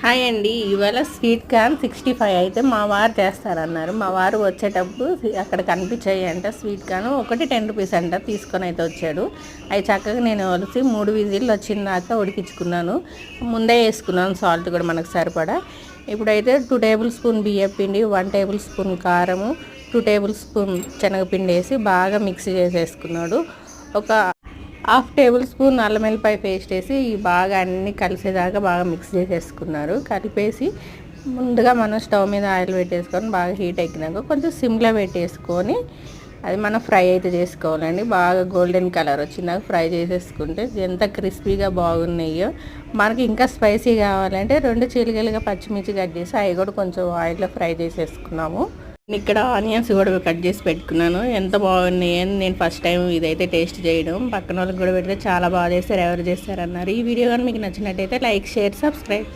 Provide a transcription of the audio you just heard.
Hi అండి. ఇవాళ sweet corn 65 అయితే మా వారు చేస్తారన్నారు. మా వారు వచ్చేటప్పుడు అక్కడ కనిపించాయి అంట స్వీట్ కార్న్. ఒకటి 10 రూపీస్ అంట. తీసుకొని అయితే వచ్చాడు. అవి చక్కగా నేను ఒలిసి 3 విజిల్లు వచ్చిన దాకా ఉడికించుకున్నాను. ముందే వేసుకున్నాను సాల్ట్ కూడా మనకు సరిపడా. ఇప్పుడైతే 2 టేబుల్ స్పూన్ బియ్యం పిండి, 1 టేబుల్ స్పూన్ కారము, 2 టేబుల్ స్పూన్ శనగపిండి వేసి బాగా మిక్స్ చేసేసుకున్నాడు. ఒక హాఫ్ టేబుల్ స్పూన్ అల్లం వెల్లిపాయ పేస్ట్ వేసి బాగా అన్నీ కలిసేదాకా బాగా మిక్స్ చేసేసుకున్నారు. కలిపేసి ముందుగా మనం స్టవ్ మీద ఆయిల్ పెట్టేసుకొని బాగా హీట్ ఎక్కినాక కొంచెం సిమ్లో పెట్టేసుకొని అది మనం ఫ్రై అయితే చేసుకోవాలండి. బాగా గోల్డెన్ కలర్ వచ్చిందాక ఫ్రై చేసేసుకుంటే ఎంత క్రిస్పీగా బాగున్నాయో. మనకి ఇంకా స్పైసీ కావాలంటే 2 చీలికలుగా పచ్చిమిర్చి కట్ చేసి అవి కూడా కొంచెం ఆయిల్లో ఫ్రై చేసేసుకున్నాము. ఇక్కడ ఆనియన్స్ కూడా కట్ చేసి పెట్టుకున్నాను. ఎంత బాగున్నాయి అని నేను ఫస్ట్ టైం ఇదైతే టేస్ట్ చేయడం. పక్కన వాళ్ళకి కూడా పెడితే చాలా బాగా చేస్తారు, ఎవరు చేస్తారన్నారు. ఈ వీడియో కానీ మీకు నచ్చినట్టయితే లైక్, షేర్, సబ్స్క్రైబ్.